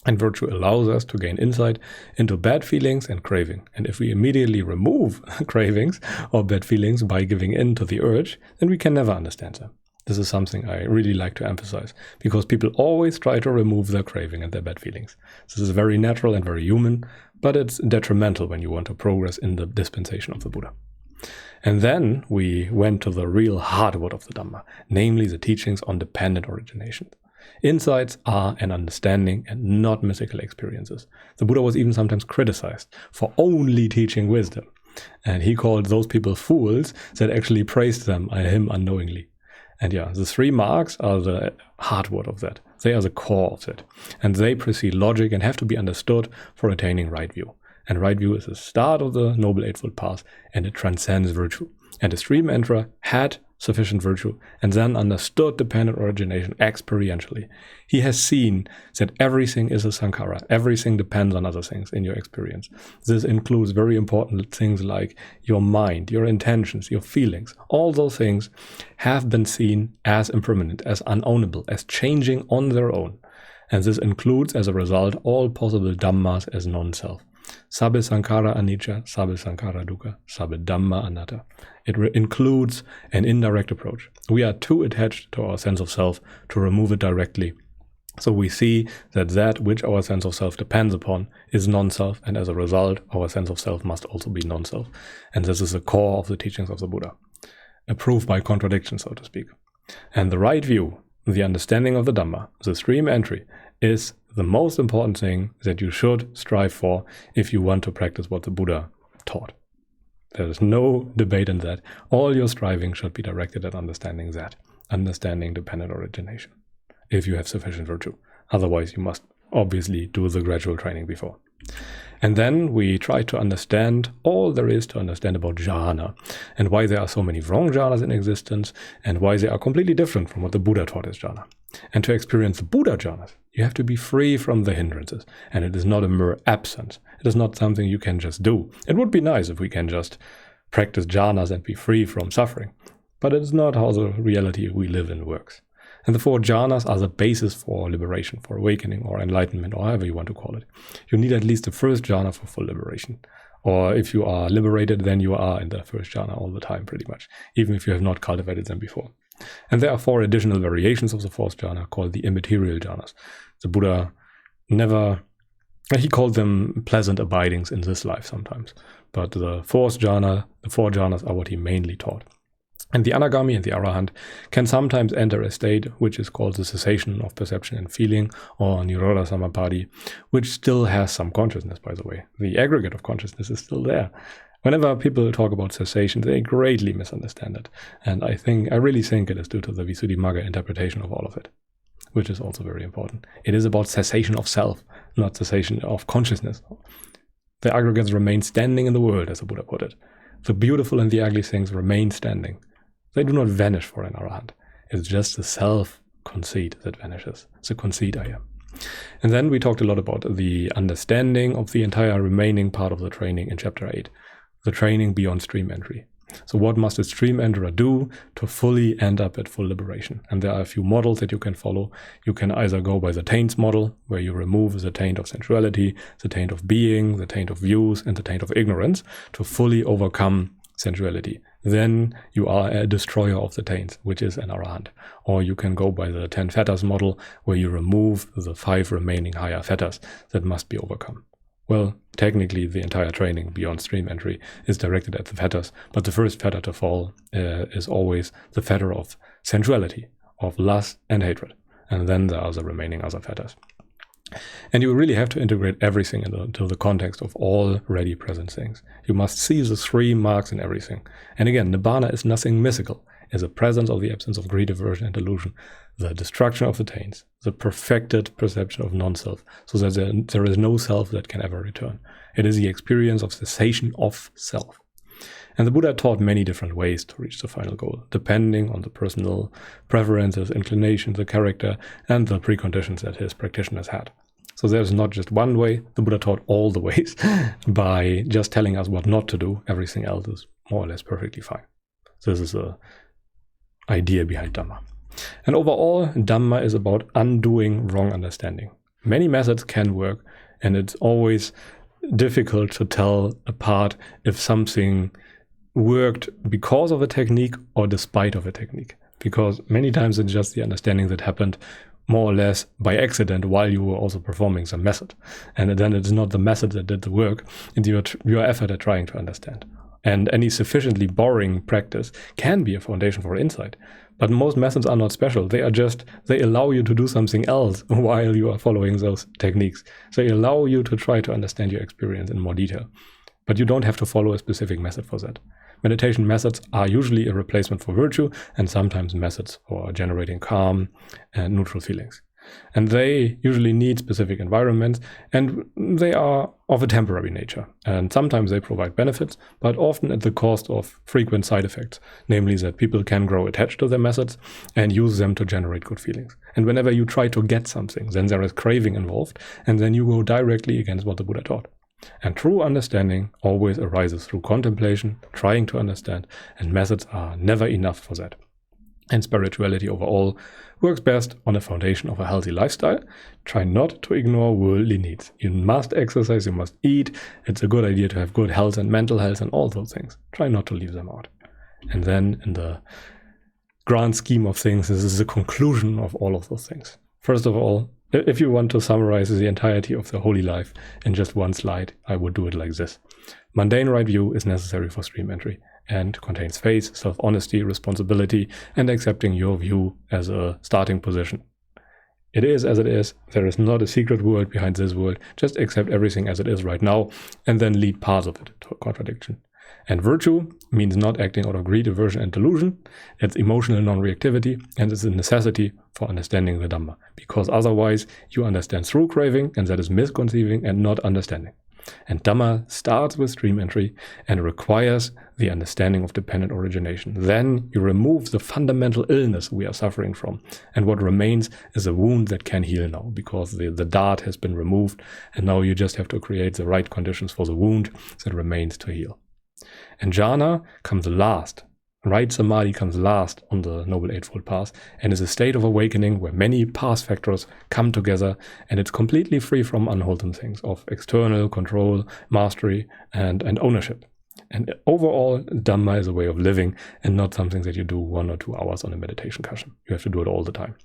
And virtue allows us to gain insight into bad feelings and craving. And if we immediately remove cravings or bad feelings by giving in to the urge, then we can never understand them. This is something I really like to emphasize, because people always try to remove their craving and their bad feelings. This is very natural and very human, but it's detrimental when you want to progress in the dispensation of the Buddha. And then we went to the real hardwood of the Dhamma, namely the teachings on dependent origination. Insights are an understanding and not mystical experiences. The Buddha was even sometimes criticized for only teaching wisdom. And he called those people fools that actually praised him unknowingly. And yeah, the 3 marks are the hardwood of that. They are the core of it. And they precede logic and have to be understood for attaining right view. And right view is the start of the Noble Eightfold Path, and it transcends virtue. And the stream enterer had sufficient virtue and then understood dependent origination experientially. He has seen that everything is a sankhara. Everything depends on other things in your experience. This includes very important things like your mind, your intentions, your feelings. All those things have been seen as impermanent, as unownable, as changing on their own. And this includes, as a result, all possible dhammas as non-self. Sabbe sankhara anicca, sabbe sankhara dukkha, sabbe dhamma anatta. It includes an indirect approach. We are too attached to our sense of self to remove it directly. So we see that which our sense of self depends upon is non-self, and as a result, our sense of self must also be non-self. And this is the core of the teachings of the Buddha, a proof by contradiction, so to speak. And the right view, the understanding of the Dhamma, the stream entry, is the most important thing that you should strive for if you want to practice what the Buddha taught. There is no debate in that. All your striving should be directed at understanding that, understanding dependent origination, if you have sufficient virtue. Otherwise, you must obviously do the gradual training before. And then we try to understand all there is to understand about jhana, and why there are so many wrong jhanas in existence, and why they are completely different from what the Buddha taught as jhana. And to experience the Buddha jhanas, you have to be free from the hindrances, and it is not a mere absence. It is not something you can just do. It would be nice if we can just practice jhanas and be free from suffering, but it is not how the reality we live in works. And the 4 jhanas are the basis for liberation, for awakening or enlightenment, or however you want to call it. You need at least the first jhana for full liberation. Or if you are liberated, then you are in the first jhana all the time, pretty much, even if you have not cultivated them before. And there are 4 additional variations of the 4th jhana called the immaterial jhanas. The Buddha he called them pleasant abidings in this life sometimes. But the 4th jhana, the 4 jhanas are what he mainly taught. And the anagami and the arahant can sometimes enter a state which is called the cessation of perception and feeling, or nirodha samapatti, which still has some consciousness, by the way. The aggregate of consciousness is still there. Whenever people talk about cessation, they greatly misunderstand it. And I really think it is due to the Visuddhimagga interpretation of all of it, which is also very important. It is about cessation of self, not cessation of consciousness. The aggregates remain standing in the world, as the Buddha put it. The beautiful and the ugly things remain standing. They do not vanish for an arahant. It's just the self-conceit that vanishes. It's the conceit I am. And then we talked a lot about the understanding of the entire remaining part of the training in chapter 8, the training beyond stream entry. So what must a stream enterer do to fully end up at full liberation? And there are a few models that you can follow. You can either go by the taints model, where you remove the taint of sensuality, the taint of being, the taint of views, and the taint of ignorance to fully overcome sensuality. Then you are a destroyer of the taints, which is an arahant. Or you can go by the 10 fetters model, where you remove the 5 remaining higher fetters that must be overcome. Well, technically the entire training beyond stream entry is directed at the fetters, but the first fetter to fall is always the fetter of sensuality, of lust and hatred. And then there are the remaining other fetters. And you really have to integrate everything into the context of already present things. You must see the 3 marks in everything. And again, nibbana is nothing mystical. It's a presence of the absence of greed, aversion, and delusion, the destruction of the taints, the perfected perception of non-self, so that there is no self that can ever return. It is the experience of cessation of self. And the Buddha taught many different ways to reach the final goal, depending on the personal preferences, inclinations, the character, and the preconditions that his practitioners had. So there's not just one way. The Buddha taught all the ways by just telling us what not to do. Everything else is more or less perfectly fine. This is the idea behind Dhamma. And overall, Dhamma is about undoing wrong understanding. Many methods can work, and it's always difficult to tell apart if something worked because of a technique or despite of a technique. Because many times it's just the understanding that happened more or less by accident while you were also performing some method. And then it's not the method that did the work, it's your effort at trying to understand. And any sufficiently boring practice can be a foundation for insight. But most methods are not special. They allow you to do something else while you are following those techniques. They allow you to try to understand your experience in more detail. But you don't have to follow a specific method for that. Meditation methods are usually a replacement for virtue, and sometimes methods for generating calm and neutral feelings. And they usually need specific environments, and they are of a temporary nature. And sometimes they provide benefits, but often at the cost of frequent side effects, namely that people can grow attached to their methods and use them to generate good feelings. And whenever you try to get something, then there is craving involved, and then you go directly against what the Buddha taught. And true understanding always arises through contemplation, trying to understand, and methods are never enough for that. And spirituality overall works best on a foundation of a healthy lifestyle. Try not to ignore worldly needs. You must exercise, you must eat. It's a good idea to have good health and mental health and all those things. Try not to leave them out. And then in the grand scheme of things, this is the conclusion of all of those things. First of all, if you want to summarize the entirety of the holy life in just one slide, I would do it like this. Mundane right view is necessary for stream entry and contains faith, self-honesty, responsibility, and accepting your view as a starting position. It is as it is. There is not a secret world behind this world. Just accept everything as it is right now and then lead parts of it to a contradiction. And virtue means not acting out of greed, aversion, and delusion. It's emotional non-reactivity, and it's a necessity for understanding the Dhamma. Because otherwise, you understand through craving, and that is misconceiving and not understanding. And Dhamma starts with stream entry and requires the understanding of dependent origination. Then you remove the fundamental illness we are suffering from. And what remains is a wound that can heal now, because the dart has been removed, and now you just have to create the right conditions for the wound that remains to heal. And jhana comes last. Right samadhi comes last on the Noble Eightfold Path, and is a state of awakening where many path factors come together, and it's completely free from unwholesome things of external control, mastery, and ownership. And overall, Dhamma is a way of living and not something that you do 1 or 2 hours on a meditation cushion. You have to do it all the time.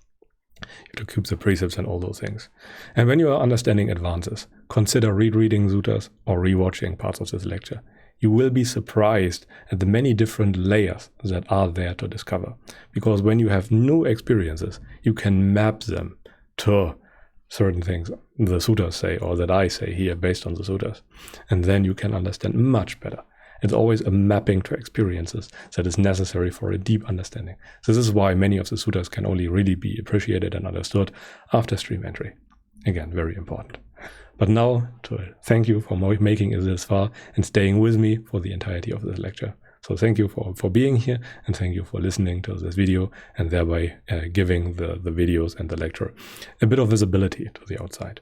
You have to keep the precepts and all those things. And when your understanding advances, consider rereading suttas or rewatching parts of this lecture. You will be surprised at the many different layers that are there to discover. Because when you have new experiences, you can map them to certain things the suttas say, or that I say here based on the suttas. And then you can understand much better. It's always a mapping to experiences that is necessary for a deep understanding. This is why many of the suttas can only really be appreciated and understood after stream entry. Again, very important. But now, to thank you for making it this far and staying with me for the entirety of this lecture. So thank you for being here, and thank you for listening to this video, and thereby giving the videos and the lecture a bit of visibility to the outside.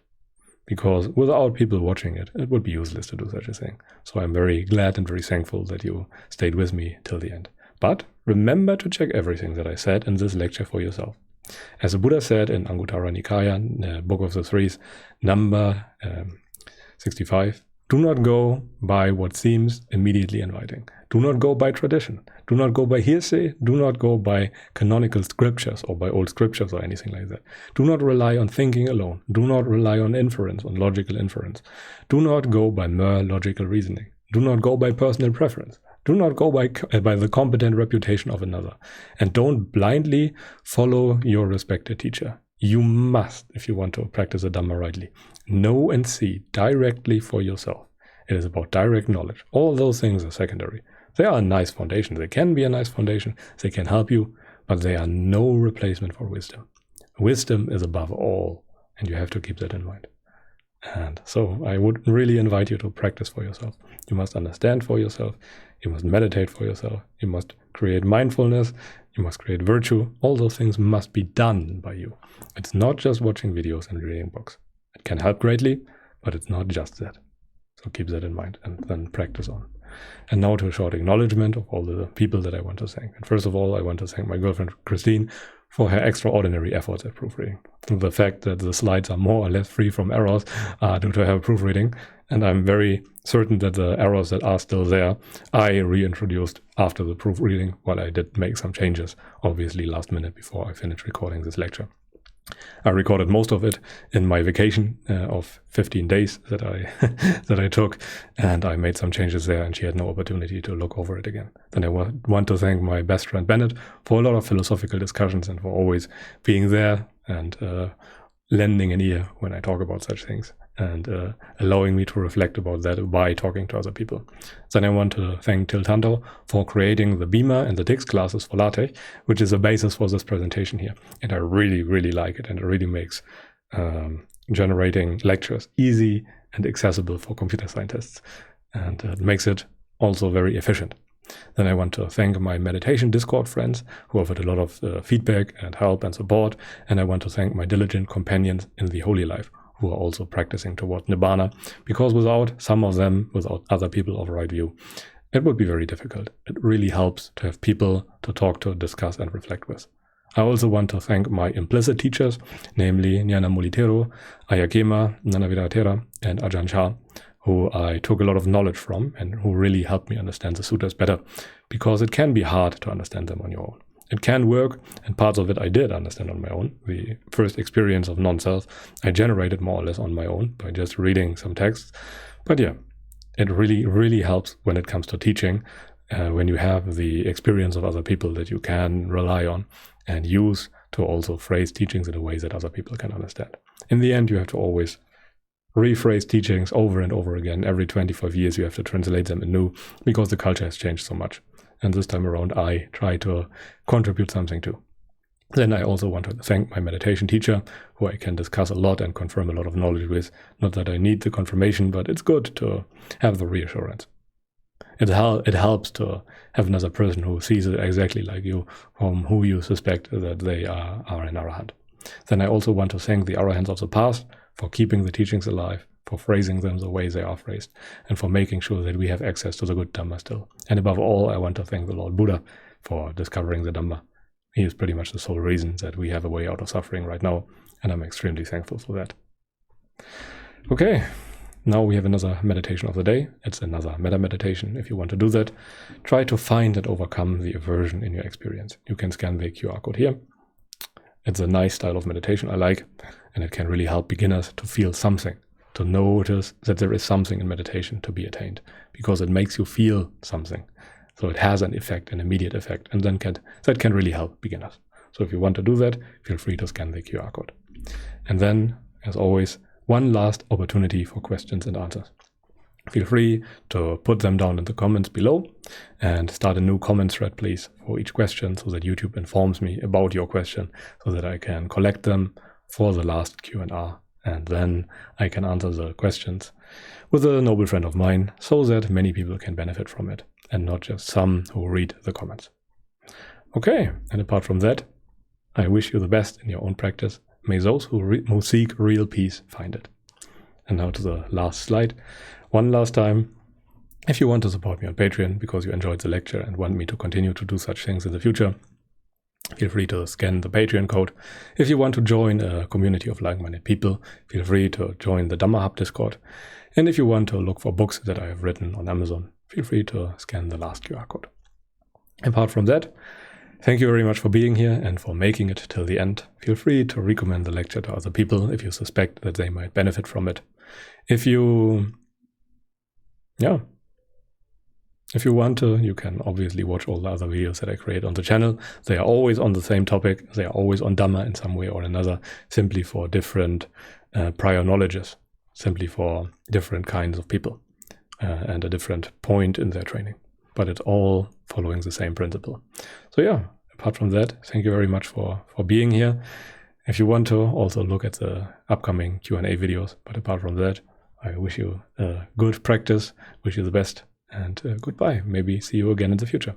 Because without people watching it, it would be useless to do such a thing. So I'm very glad and very thankful that you stayed with me till the end. But remember to check everything that I said in this lecture for yourself. As the Buddha said in Anguttara Nikaya, Book of the Threes, number 65, do not go by what seems immediately inviting. Do not go by tradition. Do not go by hearsay. Do not go by canonical scriptures or by old scriptures or anything like that. Do not rely on thinking alone. Do not rely on inference, on logical inference. Do not go by mere logical reasoning. Do not go by personal preference. Do not go by the competent reputation of another. And don't blindly follow your respected teacher. You must, if you want to practice the Dhamma rightly, know and see directly for yourself. It is about direct knowledge. All those things are secondary. They are a nice foundation. They can be a nice foundation. They can help you, but they are no replacement for wisdom. Wisdom is above all, and you have to keep that in mind. And so I would really invite you to practice for yourself. You must understand for yourself. You must meditate for yourself. You must create mindfulness. You must create virtue. All those things must be done by you. It's not just watching videos and reading books. It can help greatly, but it's not just that. So keep that in mind and then practice on. And now to a short acknowledgement of all the people that I want to thank. And first of all, I want to thank my girlfriend Christine for her extraordinary efforts at proofreading. The fact that the slides are more or less free from errors due to her proofreading, and I'm very certain that the errors that are still there, I reintroduced after the proofreading, while I did make some changes, obviously last minute before I finished recording this lecture. I recorded most of it in my vacation of 15 days that I that I took, and I made some changes there, and she had no opportunity to look over it again. Then I want to thank my best friend Bennett for a lot of philosophical discussions and for always being there and lending an ear when I talk about such things, and allowing me to reflect about that by talking to other people. Then I want to thank Till Tanto for creating the Beamer and the Dix classes for LaTeX, which is the basis for this presentation here. And I really, really like it, and it really makes generating lectures easy and accessible for computer scientists, and it makes it also very efficient. Then I want to thank my meditation Discord friends who offered a lot of feedback and help and support, and I want to thank my diligent companions in the holy life who are also practicing toward Nibbana, because without some of them, without other people of right view, it would be very difficult. It really helps to have people to talk to, discuss, and reflect with. I also want to thank my implicit teachers, namely Nyana Mulitero, Ayakema, Nanaviratera, and Ajahn Chah, who I took a lot of knowledge from and who really helped me understand the sutras better, because it can be hard to understand them on your own. It can work, and parts of it I did understand on my own. The first experience of non-self I generated more or less on my own by just reading some texts. But yeah, it really, really helps when it comes to teaching, when you have the experience of other people that you can rely on and use to also phrase teachings in a way that other people can understand. In the end, you have to always rephrase teachings over and over again. Every 25 years you have to translate them anew, because the culture has changed so much. And this time around, I try to contribute something too. Then I also want to thank my meditation teacher, who I can discuss a lot and confirm a lot of knowledge with. Not that I need the confirmation, but it's good to have the reassurance. It helps to have another person who sees it exactly like you, from who you suspect that they are an arahant. Then I also want to thank the arahants of the past for keeping the teachings alive, for phrasing them the way they are phrased, and for making sure that we have access to the good Dhamma still. And above all, I want to thank the Lord Buddha for discovering the Dhamma. He is pretty much the sole reason that we have a way out of suffering right now, and I'm extremely thankful for that. Okay, now we have another meditation of the day. It's another metta meditation. If you want to do that, try to find and overcome the aversion in your experience. You can scan the QR code here. It's a nice style of meditation I like, and it can really help beginners to feel something, to notice that there is something in meditation to be attained, because it makes you feel something. So it has an effect, an immediate effect, and then that can really help beginners. So if you want to do that, feel free to scan the QR code. And then, as always, one last opportunity for questions and answers. Feel free to put them down in the comments below and start a new comment thread, please, for each question, so that YouTube informs me about your question, so that I can collect them for the last Q&A, and then I can answer the questions with a noble friend of mine, so that many people can benefit from it, and not just some who read the comments. Okay, and apart from that, I wish you the best in your own practice. May those who seek real peace find it. And now to the last slide. One last time, if you want to support me on Patreon because you enjoyed the lecture and want me to continue to do such things in the future, feel free to scan the Patreon code. If you want to join a community of like-minded people, feel free to join the Dhamma Hub Discord. And if you want to look for books that I have written on Amazon, feel free to scan the last QR code. Apart from that, thank you very much for being here and for making it till the end. Feel free to recommend the lecture to other people if you suspect that they might benefit from it. If you want to, you can obviously watch all the other videos that I create on the channel. They are always on the same topic. They are always on Dhamma in some way or another, simply for different prior knowledges, simply for different kinds of people and a different point in their training. But it's all following the same principle. So yeah, apart from that, thank you very much for being here. If you want to, also look at the upcoming Q&A videos. But apart from that, I wish you a good practice, wish you the best, and goodbye. Maybe see you again in the future.